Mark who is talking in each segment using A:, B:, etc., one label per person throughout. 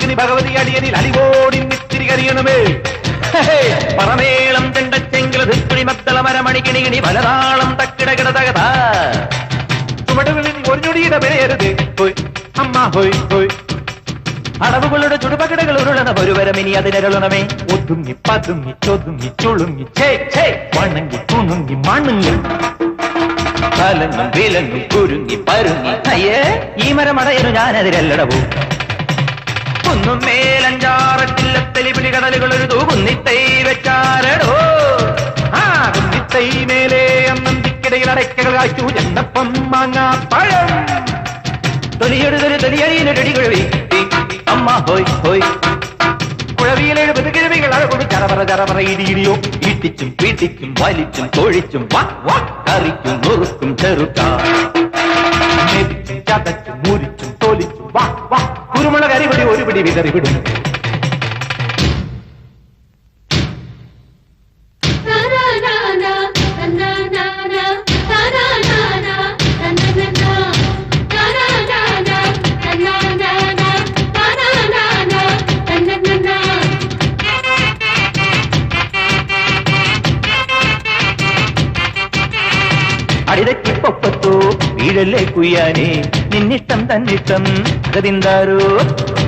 A: മാർഗിനി ഭഗവതി അടിയനിൽ അലിവോടി നിത്തിരി കരിയണമേ പറമേളം ചെണ്ടച്ചെങ്കില ധിക്കുടി മത്തള മരമണിക്കിണികിണി പലതാളം തക്കിടകിട തകത ചുവടുകളിൽ ഒരു ഞൊടിയുടെ പെരയരുത് ഹോയ് അമ്മ ഹോയ് ഹോയ് അടവുകളുടെ ചുടുപകിടകൾ ഉരുളണ ഒരുവരമിനി അതിനരുളണമേ ഒതുങ്ങി പതുങ്ങി ചൊതുങ്ങി ചുളുങ്ങി ചേ വണങ്ങി തുണുങ്ങി മണുങ്ങി കലങ്ങും വിലങ്ങും കുരുങ്ങി പരുങ്ങി അയ്യേ ഈ മരമടയനു ഞാനതിരല്ലടവൂ കുന്നും മേലഞ്ചാറട്ടില്ലത്തെലിപിടി കടലുകൾ ഒരു കുന്നിത്തൈ വെച്ചാരടോ ആ കുന്നിത്തൈ മേലെ അന്നന്തിക്കിടയിൽ അടയ്ക്കകൾ കാച്ചു ചെന്നപ്പം മാങ്ങാ പഴം തൊലിയെടുതൊരു തൊലിയറിയിലൊരടി കുഴവി അമ്മ ഹോയ് ഹോയ് കുഴവിയിലെഴുപത് കിഴവികൾ അഴകൊടു ചറപറ ചറപറ ഇടിയിടിയോ ഇട്ടിച്ചും പീട്ടിക്കും വലിച്ചും തൊഴിച്ചും കറിക്കും നുറുക്കും ചെറുക്കാം ചതച്ചും മുരിച്ചും തോലിച്ചും കുരുമുളക് അരിപിടി ഒരു പിടി വിതറി വിടും അടിതക്കിപ്പൊപ്പത്തോ വീഴല്ലേ കുയ്യാനേ നിന്നിഷ്ടം തന്നിഷ്ടം അകതിന്താരോ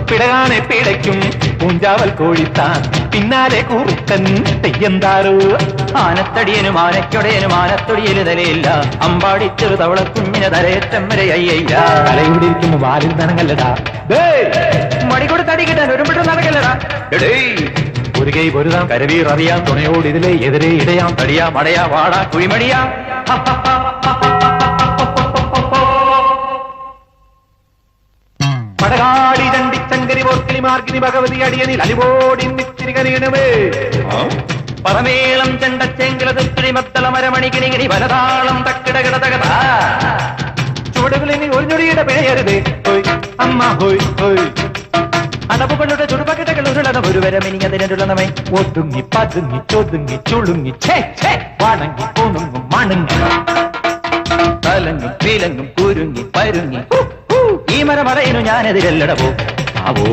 A: പിടകാനെ പിടയ്ക്കും പൂഞ്ചാവൽ കോഴിത്താൻ പിന്നാലെ കൂറുത്തൻ തെയ്യന്താരോ ആനത്തടിയനും ആനയ്ക്കൊടയനും ആനത്തൊടിയന് തലയില്ല അമ്പാടി ചെറു തവള കുഞ്ഞിന് തലയേറ്റം വരെ അയ്യയ്യ തലയൂടെ ഇരിക്കുമ്പോ വാലിൽ നനങ്ങല്ലടാ മടികൂടെ തടി കിട്ടാൻ ഒരുമിട്ട് നടക്കല്ലടാ ഒരു കൈ പൊരുതാം കരവീർ അറിയാം തുണയോട് ഇതിലെ എതിരെ ഇടയാം തടിയാം അടയാ വാടാ കുഴിമടിയാ പടകാളി ചണ്ടിച്ചങ്കരി പോർക്കിനി മാർഗിനി ഭഗവതി അടിയനിൽ അലിവോടി നിത്തിരി കരിയണമേ പറമേളം ചെണ്ടച്ചെങ്കില ധിക്കുടി മത്തള മരമണികിണികിണി പലതാളം തക്കിടകിട തകത ചുവടുകളിൽ ഒരു ഞൊടിയുടെ പിഴയരുത് ഹോയ് അമ്മ ഹോയ് ഹോയ് അടവുകളുടെ ചുടുപകിടകൾ ഉരുളണ ഒരുവരമിനി അതിനുള്ളണമേ ഒതുങ്ങി പതുങ്ങി ചൊതുങ്ങി ചുളുങ്ങി വണങ്ങി പൂണുങ്ങും മണുങ്ങി കലങ്ങും വിലങ്ങും കുരുങ്ങി പരുങ്ങി ഈ മരമടയനു ഞാനെതിരല്ലടവോ ആവോ